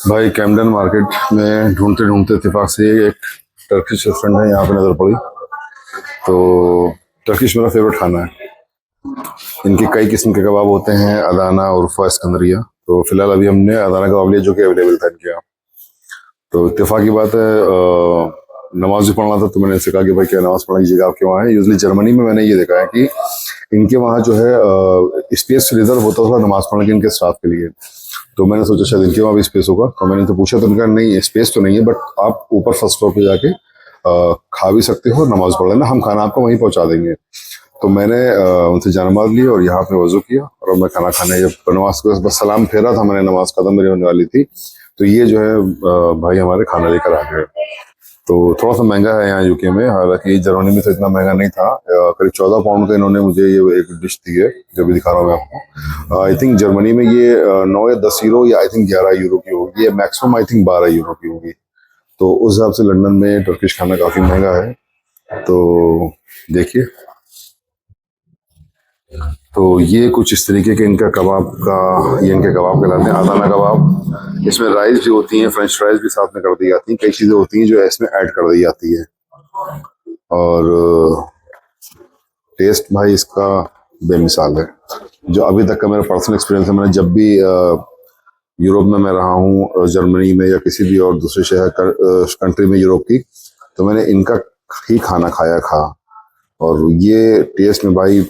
भाई Camden market में ढूंढते ढूंढते इत्तेफाक से एक टर्किश रेस्टोरेंट है यहाँ पे नज़र पड़ी। तो टर्किश मेरा फेवरेट खाना है। इनके कई किस्म के कबाब होते हैं, अदाना, उर्फा, सिकंदरिया। तो फिलहाल अभी हमने अदाना कबाब लिया जो कि अवेलेबल था इनके यहाँ। तो इत्तेफाक की बात है, नमाज भी पढ़ना था तो मैंने इससे कहा कि भाई क्या नमाज पढ़ने की जगह आपके वहाँ है। यूजली जर्मनी में मैंने ये देखा है कि इनके वहाँ जो है स्पेस रिजर्व होता था नमाज पढ़ने के इनके स्टाफ के लिए। तो मैंने सोचा शायद इनके वहाँ भी स्पेस होगा, तो मैंने तो पूछा तो उनका नहीं स्पेस तो नहीं है, बट आप ऊपर फर्स्ट फ्लोर पे जाके खा भी सकते हो और नमाज पढ़ लेना, हम खाना आपको वहीं पहुंचा देंगे। तो मैंने उनसे जानमाज ली और यहाँ पे वजू किया और मैं खाना खाने जब नमाज के बस सलाम फेरा था, मैंने नमाज खत्म मेरी होने वाली थी, तो ये जो है भाई हमारे खाना लेकर आ गए। तो थोड़ा सा महंगा है यहाँ यूके में, हालांकि जर्मनी में तो इतना महंगा नहीं था। करीब 14 पाउंड का इन्होंने मुझे ये एक डिश दी है जो भी दिखा रहा हूँ मैं आपको। आई थिंक जर्मनी में ये 9 या 10 यूरो या आई थिंक 11 यूरो की होगी, ये मैक्सिमम आई थिंक 12 यूरो की होगी। तो उस हिसाब से लंदन में टर्किश खाना काफी महंगा है। तो देखिए, तो ये कुछ इस तरीके के इनका कबाब का, ये इनके कबाब कहलाते हैं, अदाना कबाब। इसमें राइस भी होती है, फ्रेंच फ्राइज भी साथ में कर दी जाती हैं, कई चीजें होती हैं जो इसमें ऐड कर दी जाती है। और टेस्ट भाई इसका बेमिसाल है। जो अभी तक का मेरा पर्सनल एक्सपीरियंस है, मैंने जब भी यूरोप में मैं रहा हूँ, जर्मनी में या किसी भी और दूसरे शहर कंट्री में यूरोप की, तो मैंने इनका ही खाना खाया खा। और ये टेस्ट में भाई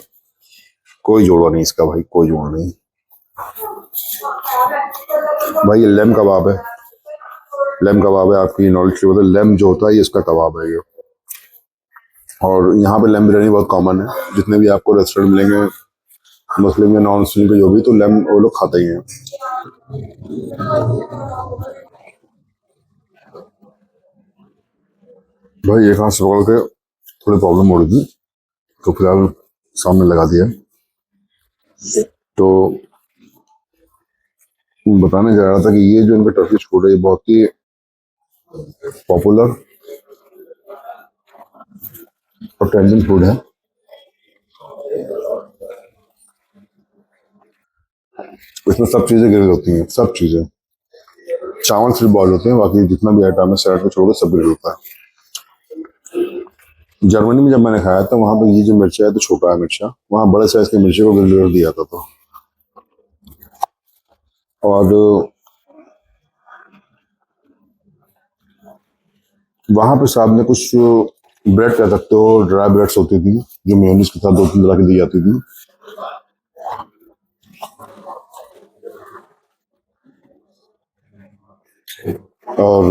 कोई जोड़ा नहीं इसका, भाई कोई जोड़ नहीं। भाई ये लेम कबाब है, लेम कबाब है। आपकी नॉलेज की वजह लेम जो होता है ये इसका कबाब है ये। और यहाँ पे लेम बिरयानी बहुत कॉमन है, जितने भी आपको रेस्टोरेंट मिलेंगे मुस्लिम या नॉन मुस्लिम के जो भी, तो लेम वो लोग खाते ही हैं। भाई एक हाथ से पकड़ के थोड़ी प्रॉब्लम हो रही थी, तो फिलहाल सामने लगा दिया। तो बताने जा रहा था कि ये जो इनका टर्किश फूड है ये बहुत ही पॉपुलर और ट्रेंडिंग फूड है। इसमें सब चीजें ग्रिल होती हैं, सब चीजें। चावल सिर्फ बॉयल होते हैं, बाकी जितना भी आइटम है सैलड को छोड़कर सब ग्रिल होता है। जर्मनी में जब मैंने खाया था वहां पर ये जो मिर्चा है तो छोटा है मिर्चा, वहां बड़े साइज के मिर्चे को ग्रिल कर दिया था। तो और वहां पे साहब ने कुछ ब्रेड कह सकते हो, ड्राई ब्रेड्स होती थी जो मेयोनीज के साथ 2-3 तरह की दी जाती थी। और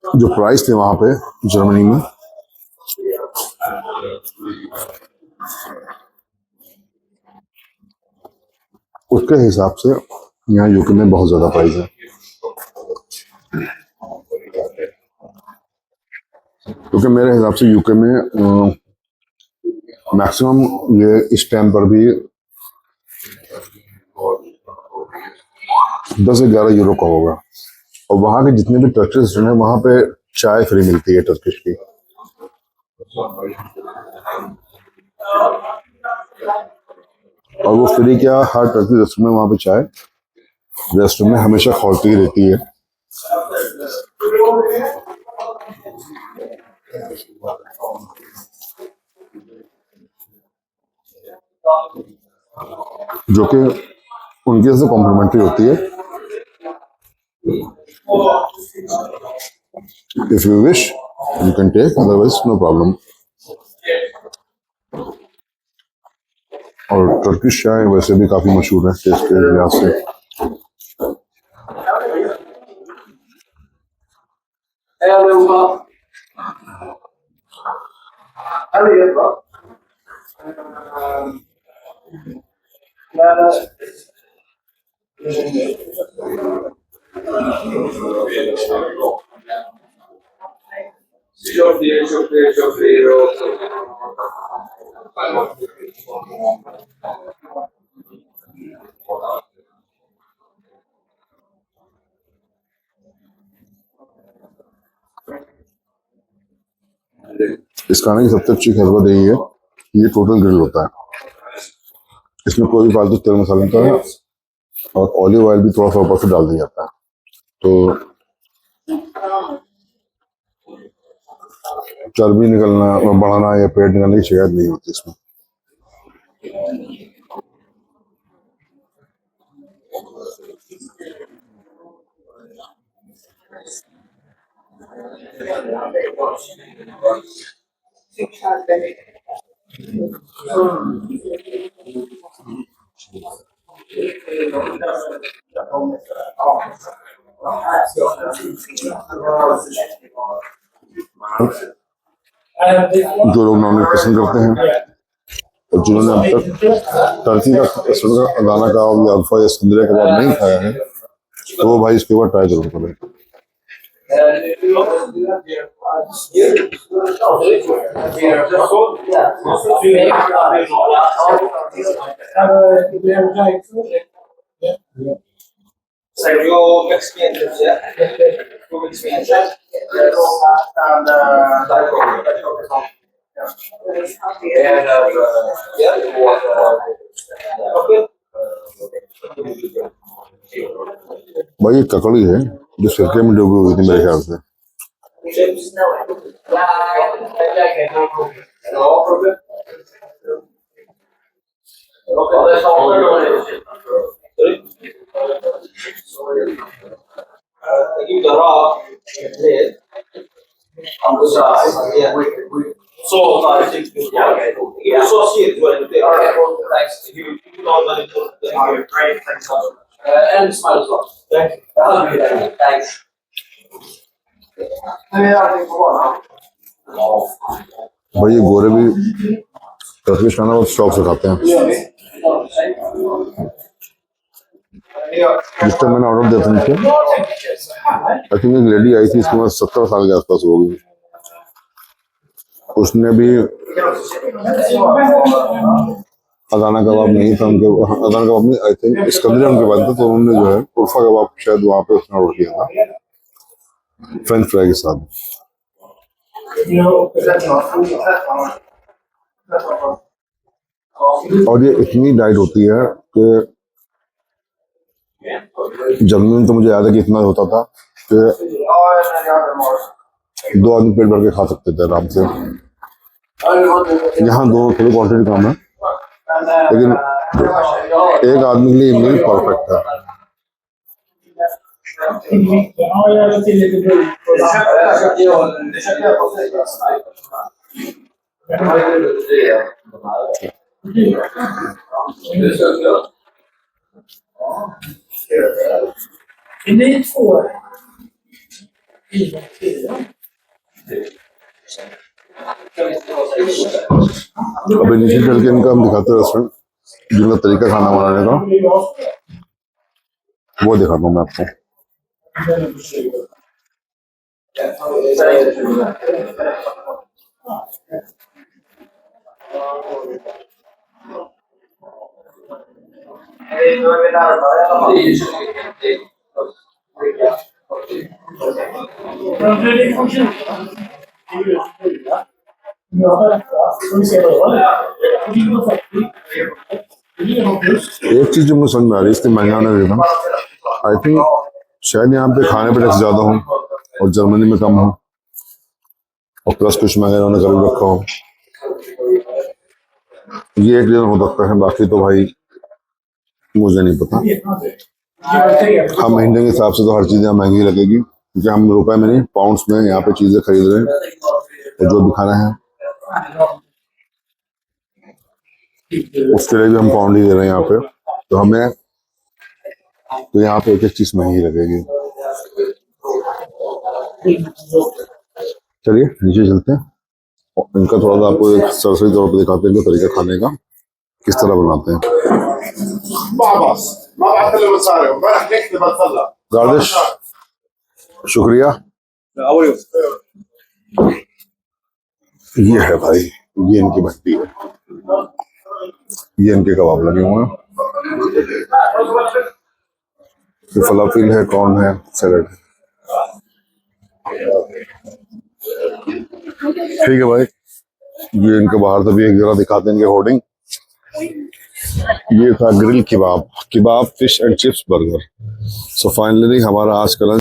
जो प्राइस थे वहां पे जर्मनी में, उसके हिसाब से यहाँ यूके में बहुत ज्यादा प्राइस है। क्योंकि मेरे हिसाब से यूके में मैक्सिमम ये इस टाइम पर भी 10 या 11 यूरो का होगा। और वहाँ के जितने भी टर्किश रेस्टोरेंट है वहाँ पे चाय फ्री मिलती है टर्किश की। और वो फ्री क्या, हर टर्किश रेस्टोरेंट में वहाँ पे चाय रेस्टोरेंट में हमेशा खोलती ही रहती है। जो कि उनके से कॉम्प्लीमेंट्री होती है। If you wish you can take, otherwise no problem. और टर्किश चाय वैसे भी काफी मशहूर है टेस्ट के लिहाज से। इस खाने की सबसे अच्छी खबर यही है कि ये टोटल ग्रिल होता है। इसमें कोई भी फालतू तेल मसाला नहीं होता है और ऑलिव ऑयल भी थोड़ा सा ऊपर से डाल दिया जाता है। तो चर्बी निकलना और बढ़ाना या पेट निकलने की शिकायत नहीं होती इसमें। जो लोग नॉनवेज पसंद करते हैं और जिन्होंने अब तक टर्की का अदाना कबाब या अल्फा या सिंदरे कबाब नहीं खाया है तो वो भाई इसके बाद ट्राई जरूर करें। भाई ये ककड़ी है जो सिरके में डूबी हुई थी मेरे ख्याल से। भाई ये गोरे भी टर्किश खाना बहुत शौक से खाते हैं। जिस टाइम मैंने ऑर्डर दिया था नीचे आई थिंक एक लेडी आई थी इसकी उम्र 70 साल के आसपास होगी। उसने भी अदाना कबाब नहीं था उनके, अदाना कबाब नहीं आई थिंक इस्कंदरिया उनके पास था, तो उन्होंने जो है उर्फा कबाब शायद वहां पे उसने ऑर्डर किया था फ्रेंच फ्राई के साथ। और ये इतनी डाइट होती है कि जर्मनी में तो मुझे याद है कि इतना होता था कि 2 आदमी पेट भर के खा सकते थे आराम से। यहाँ दोनों थोड़ी क्वांटिटी कम है लेकिन एक आदमी के लिए मील परफेक्ट है। अभी नीचे चल के इनका हम दिखाते हैं रेस्टोरेंट जिनका तरीका खाना बनाने का वो दिखाता हूँ मैं आपको। एक चीज जो मुझे समझ में आ रही है इसके महंगा होने का आई थिंक शायद यहाँ पे खाने पे टैक्स ज्यादा हो और जर्मनी में कम हो और प्लस कुछ महंगा इन्होंने कर रखा हो। ये एक रीजन हो सकता है, बाकी तो भाई मुझे नहीं पता। हम महीने के हिसाब से तो हर चीज यहाँ महंगी लगेगी क्योंकि हम रुपए में नहीं पाउंड्स में यहाँ पे चीजें खरीद रहे हैं और जो भी खाना है उसके लिए भी हम पाउंड ही दे रहे हैं यहाँ पे, तो हमें तो यहाँ पे एक एक चीज महंगी लगेगी। चलिए नीचे चलते हैं और इनका थोड़ा सा आपको एक सरसरी तौर पर दिखाते हैं इनका तरीका खाने का किस तरह बनाते हैं। गार्डिश शुक्रिया। ये है भाई, ये इनकी भट्टी है, ये इनके कबाब लगे हुए हैं, ये फलाफिल है, कॉर्न है, सैलड है। ठीक है भाई, ये इनके बाहर से भी एक जगह दिखाते हैं इनके होर्डिंग। ये था grill kebab, kebab fish and chips burger. So finally हमारा आज का lunch